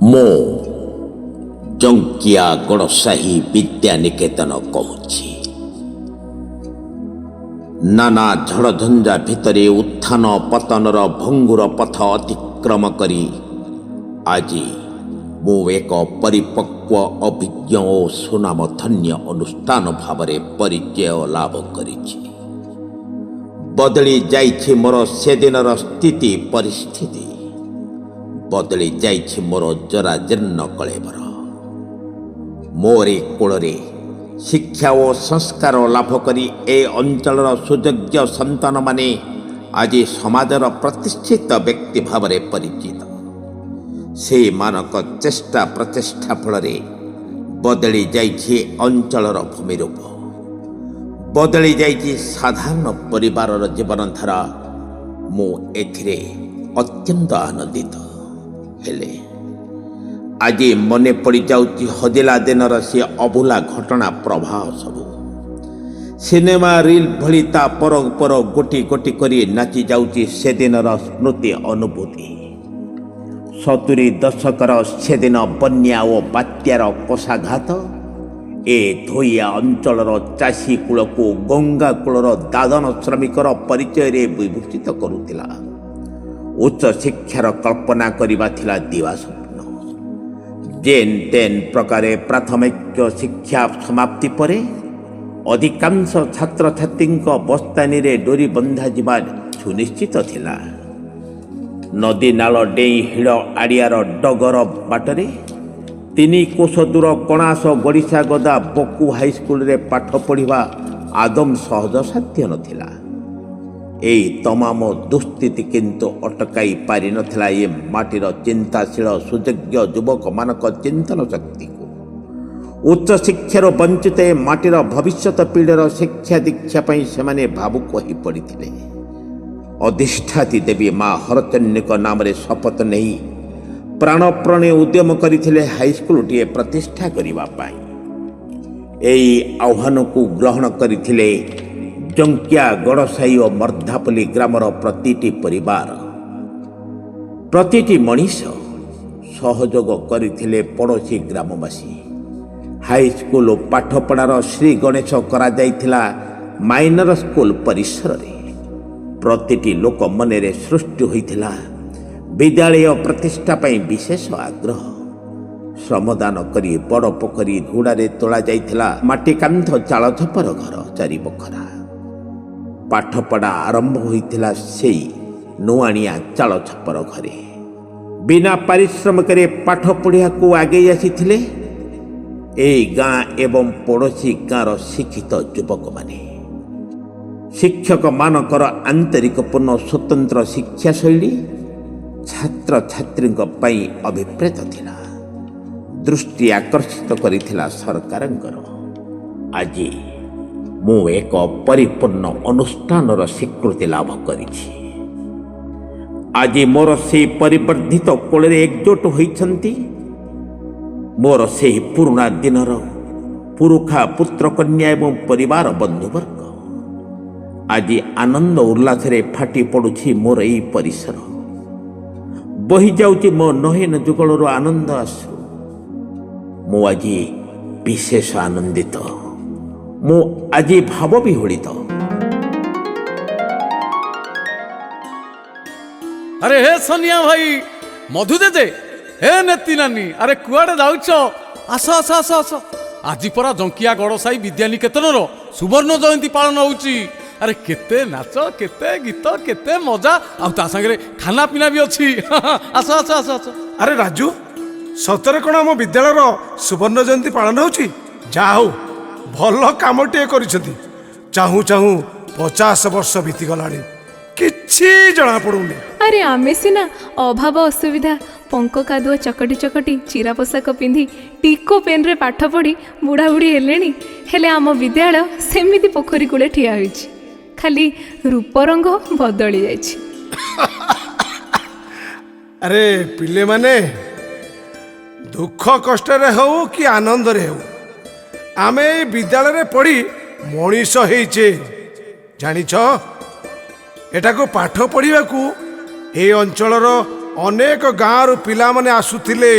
मो जंकिया गड़साही विद्या निकेतन कहूछि। नाना झड़झंझा भितरे उत्थान पतनर भंगुर पथ अतिक्रम करी आज मु एक परिपक्व अभिज्ञ और सुनामधन्य अनुष्ठान भावरे परिचय लाभ करिछि। बदली जाइछि मोर सेदिनर स्थिति परिस्थिति, बदली जाइछि मोर जराजीर्ण कलेबर। मोरे कोଳରେ शिक्षा और संस्कार लाभ करी ए अंचलर सुयोग्य संतान माने आज समाजर प्रतिष्ठित व्यक्ति भावरे परिचित। से मानक चेष्टा प्रचेष्टा फल बदली जाइछि अंचलर भूमिरूप, बदली जाइछि साधारण परिवारर जीवनधारा। मु एथिरे अत्यंत आनंदित। हेले आज मने पड़ जाउछि हजिला दिनर से अभूला घटना प्रवाह सबू। सिनेमा रील भली ता पर पर गोटी गोटी करी नाची जाउछि से दिनर स्मृति अनुभूति। 70 दशकर से दिन बन्या और बात्यार कोषाघात ए धोइया अंचलर चाषी कूल को गंगा कूलर दादन श्रमिकर परिचय रे विभूषित करुतिला। उच्च शिक्षार कल्पना करिबा थिला दिवा स्वप्न। जेन तेन प्रकारे प्राथमिक शिक्षा समाप्ति परे अधिकांश छात्र छात्री बस्तानी रे डोरी बंधा जिबा सुनिश्चित थिला। नदी नाल डेई हिड़ आड़ियार डगर बाटरे 3 कोश दूर कणास गड़िशा गदा बकु हाईस्कल रे पाठ पढ़िबा आदम सहज साध्य नथिला। एई तमाम दुस्थिति किंतु अटकाई पारि नथिला ये माटीर चिंताशील सुयोग्य युवक मानक चिंतन शक्ति को। उच्च शिक्षार वंचित माटीर भविष्यत पीढ़ीर शिक्षा दीक्षा पई सेमाने भावुक होई पड़िथिले। अधिष्ठाती देवी माँ हरचन्यक नाम रे शपथ नहीं प्राणप्रणे उद्यम करथिले हाईस्कलटीए प्रतिष्ठा करिबा पाई। एई आह्वान को ग्रहण करथिले जंकिया गड़साई और मर्धापल्ली ग्रामर प्रतिटी परिवार, प्रतिटी मनीष सहयोग करथिले पड़ोशी ग्रामवासी। हाईस्कल पाठपढ़ार श्री गणेश करा जाइथिला माइनर स्कूल परिसर रे। प्रतिटी लोक मने रे सृष्टि होइथिला विद्यालय प्रतिष्ठा पई विशेष आग्रह। श्रमदान करी बड़ पोखरी घुड़ारे तोला जाइथिला माटी कांध चाल छपर घर 4 बखरा। पाठपढ़ा आरंभ होइथिला सेई नुआनिया चाल छपर घरे। बिना पारिश्रमिक पाठ पढ़िया को आगे आसीथिले एई गाँ एवं पड़ोशी गाँर शिक्षित युवक माने। शिक्षक मानकर आंतरिक पूर्ण स्वतंत्र शिक्षा शैली छात्र छात्री पई अभिप्रेत थिला। दृष्टि आकर्षित करिथिला सरकारंकर। आज मु एक परिपूर्ण अनुष्ठानर स्वीकृति लाभ करिछि। आज मोर से परिवर्धित कोଳରେ एकजुट होइछन्ति मोर से पुराना दिनर पुरुखा पुत्र कन्या एवं परिवार बंधुवर्ग। आज आनंद उल्लास रे फाटी पड़ुछि मोर एई परिसर। बही जाउछि मो नहेन जुगलर आनंद आसु। मु आज विशेष आनंदित। मु आज भाव विहोड़ित। अरे हे सोनिया भाई, मधु देजे, हे नेति नानी, अरे कुआडे जाउछ? आस आस आस आस। आज परा जंकिया गड़साई विद्या निकेतनर सुवर्ण जयंती पालन होउछि। अरे केते नाच, केते गीत, केते मजा, आ ता संगे खाना पीना भी अछि। आस आस आस आस। अरे राजू, सतरे कोन हम विद्यालयर सुवर्ण जयंती पालन होउछि? जा हो भल कामटे करिसथि। चाहू चाहू 50 वर्ष बीती गलाणी, किछि जणा पडुनी। अरे आमे सिना अभाव असुविधा पंक कादुआ चकटी चकटी चिरा पोशाक पिंधि टिको पेन रे पाठ पढ़ी बुढ़ा बुढ़ी हेलेनी। हेले आम विद्यालय सेमिति पोखरी कूले ठिया होइछि, खाली रूप रंग बदली जाइछि। अरे पिले माने दुख कष्ट रे हो कि आनंद रे हो, आमे विद्यालय रे पढ़ी मनीष हेइछे। जानिछ एटा को पाठ पढ़िबा को ए अंचलर अनेक गाँव पिला माने आसुथिले।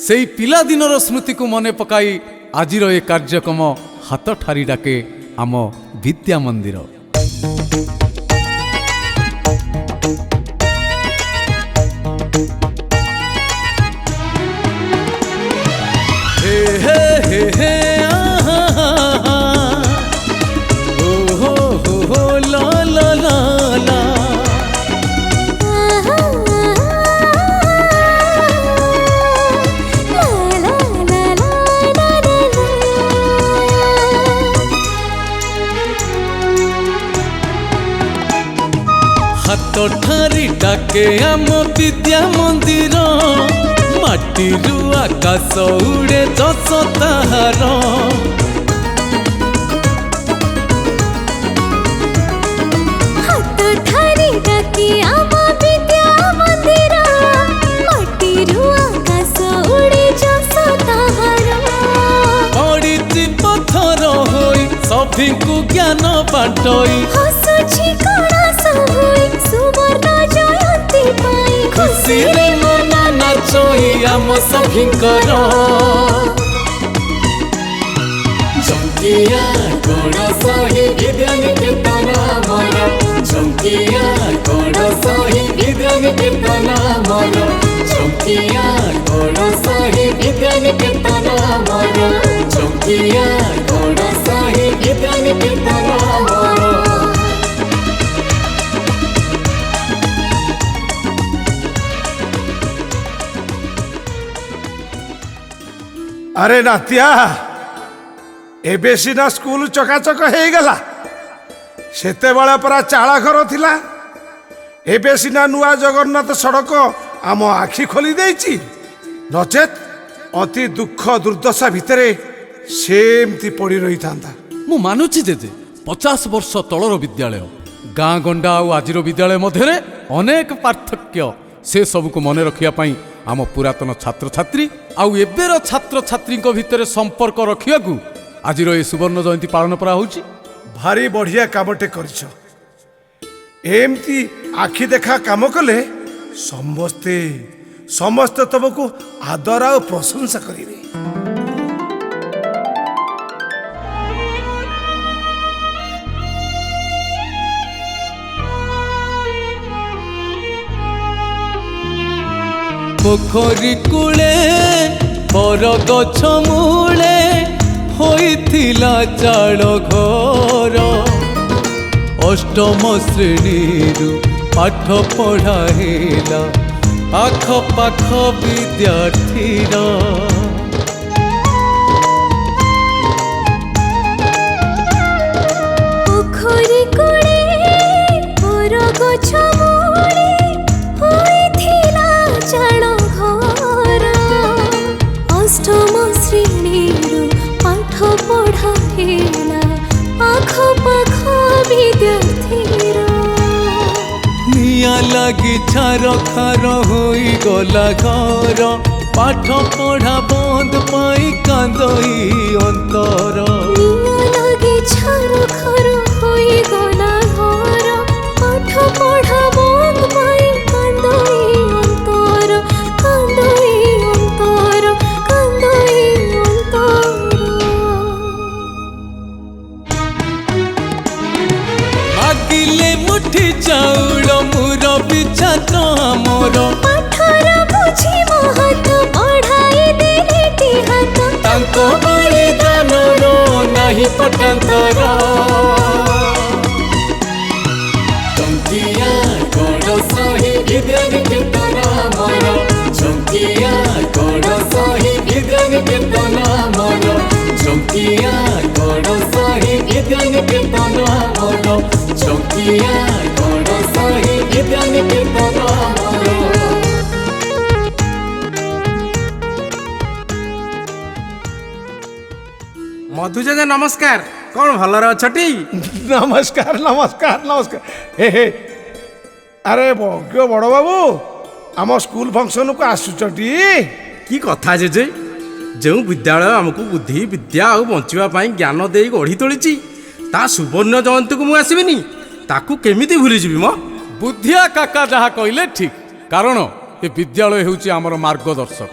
ସେଇ ପିଲାଦିନର ସ୍ମୃତିକୁ ମନେ ପକାଇ ଆଜିର ଏ କାର୍ଯ୍ୟକ୍ରମ ହାତ ଠାରି ଡାକେ ଆମ ବିଦ୍ୟା ମନ୍ଦିର। ହେ ହେ ହେ ହେ ଓ ହୋ ହୋ ହୋ ଲା ଲା ଲା ଲା। ହାତ ଠାରି ଡାକେ ଆମ ବିଦ୍ୟା ମନ୍ଦିର, ମାଟିରୁ ଆକାଶ ଉଡ଼େ ଯଶ ତାହାର। ହାତ ଠାରି ଡାକେ ଆମ ବିଦ୍ୟା ମନ୍ଦିର, ମାଟିରୁ ଆକାଶ ଉଡ଼େ ଯଶ ତାହାର। ପଡ଼ିଛି ପଥର ହୋଇ ସଭିଙ୍କୁ ଜ୍ଞାନ ବାଣ୍ଟଇ, ହସୁଛି କଣାସ ହୋଇ ସୁବର୍ଣ୍ଣ ଜୟନ୍ତୀ ପାଇଁ। ଖୁସିରେ ମନ ନାଚଇ ଆମ ସଭିଙ୍କର। ଝଙ୍କିଆ ଗଡ଼ ସହି ବିଦ୍ୟା ନିକେତନ ଆମର, ଝଙ୍କିଆ ଗଡ଼ ସହି ବିଦ୍ୟା ନିକେତନ ଆମର, ଝଙ୍କିଆ ଗଡ଼ ସହି ବିଦ୍ୟା ନିକେତନ ଆମର, ଝଙ୍କିଆ ଗଡ଼ ସହି ବିଦ୍ୟା ନିକେତନ ଆମର। আরে নাতিয়া, এবে সিনা স্কুল চকাচক হয়ে গলা, সেতেবেলে পরা চালা ঘর থিলা। এবে সিনা নূয়া জগন্নাথ সড়ক আম আখি খোলি দেইছি, নচেত অতি দুঃখ দুর্দশা ভিতরে সেমতি পড়ি রইথান্তা। ମୁଁ ମାନୁଛି ଜେଜେ, 50 ବର୍ଷ ତଳର ବିଦ୍ୟାଳୟ, ଗାଁ ଗଣ୍ଡା ଆଉ ଆଜିର ବିଦ୍ୟାଳୟ ମଧ୍ୟରେ ଅନେକ ପାର୍ଥକ୍ୟ। ସେ ସବୁକୁ ମନେ ରଖିବା ପାଇଁ ଆମ ପୁରାତନ ଛାତ୍ରଛାତ୍ରୀ ଆଉ ଏବେର ଛାତ୍ରଛାତ୍ରୀଙ୍କ ଭିତରେ ସମ୍ପର୍କ ରଖିବାକୁ ଆଜିର ଏ ସୁବର୍ଣ୍ଣ ଜୟନ୍ତୀ ପାଳନ କରାହଉଛି। ভারি বঢ়িয়া কামটে করিছ। এমতি আখি দেখা কাম কলে সমস্তে সমস্তে তমকু আদর আর প্রশংসা করিবে। ପୋଖରୀ କୂଳେ ବର ଗଛ ମୂଳେ ହୋଇଥିଲା ଚାଳ ଘର, ଅଷ୍ଟମ ଶ୍ରେଣୀରୁ ପାଠ ପଢ଼ା ହେଲା ଆଖପାଖ ବିଦ୍ୟାର୍ଥୀର। ପୋଖରୀ କୂଳେ ବର ଗଛ ମୂଳେ ହୋଇଥିଲା ଚାଳ ଘର, ଅଷ୍ଟମ ଶ୍ରେଣୀରୁ ପାଠ ପଢ଼ା ହେଲା ଆଖପାଖ ବିଦ୍ୟାର୍ଥୀର। ନିଆଁ ଲାଗି ଛାର ଖାର ହୋଇଗଲା ଘର, ପାଠ ପଢ଼ା ବନ୍ଦ ପାଇଁ କାନ୍ଦଇ ଅନ୍ତର। ନିଆଁ ଲାଗି ଛାର ଖାର ହୋଇଗଲା ଘର, ପାଠ ପଢ଼ା ବନ୍ଦ ପାଇଁ କାନ୍ଦଇ ଅନ୍ତର, କାନ୍ଦଇ ଅନ୍ତର, କାନ୍ଦଇ ଅନ୍ତର। ମାଗିଲେ ମୁଠି ଚାଉଳ ମୁରବି ଛାତ୍ର ଆମର, ପାଠର ବୁଝି ମହତ ବଢ଼ାଇ ଦେଲେଟି ହାତ। ତାଙ୍କ ବଳିଦାନର ନାହିଁ ପଟାନ୍ତର। ଝଙ୍କିଆ ଗଡ଼ ସହି ବିଦ୍ୟା ନିକେତନ ଆମର, ଝଙ୍କିଆ ଗଡ଼ ସହି ବିଦ୍ୟା ନିକେତନ ଆମର, ଝଙ୍କିଆ ଗଡ଼ ସହି ବିଦ୍ୟା ନିକେତନ ଆମର, ଝଙ୍କିଆ ଗଡ଼ ସହି ବିଦ୍ୟା ନିକେତନ ଆମର। ମଧୁ ଜେଜେ ନମସ୍କାର, କଣ ଭଲରେ ଅଛଟି? নমস্কার নমস্কার নমস্কার। হে হে, আরে বজ্ঞ বড় বাবু, আম স্কুল ফংশনকু আসুচটি? କି କଥା ଜେଜେ, ଯେଉଁ ବିଦ୍ୟାଳୟ ଆମକୁ ବୁଦ୍ଧି ବିଦ୍ୟା ଆଉ ବଞ୍ଚିବା ପାଇଁ ଜ୍ଞାନ ଦେଇ ଗଢ଼ି ତୋଳିଛି, ତା ସୁବର୍ଣ୍ଣ ଜୟନ୍ତୀକୁ ମୁଁ ଆସିବିନି? ତାକୁ କେମିତି ଭୁଲିଯିବି ମ? ବୁଦ୍ଧିଆ କାକା ଯାହା କହିଲେ ଠିକ୍, କାରଣ ଏ ବିଦ୍ୟାଳୟ ହେଉଛି ଆମର ମାର୍ଗଦର୍ଶକ।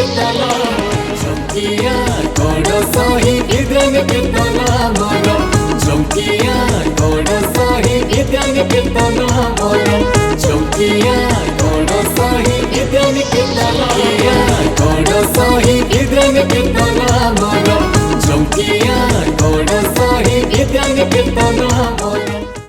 କୀର୍ତ୍ତନ ଚମ୍କିଆ ଗଡ଼ ସାହି ବିଦ୍ୟାନୀ କୀର୍ତ୍ତନ ଆମର ଚମ୍କିଆ ଗଡ଼ ସାହି ବିଦ୍ୟାନୀ କୀର୍ତ୍ତନ ଆମର ଚମ୍କିଆ ଗଡ଼ ସାହି ବିଦ୍ୟାନୀ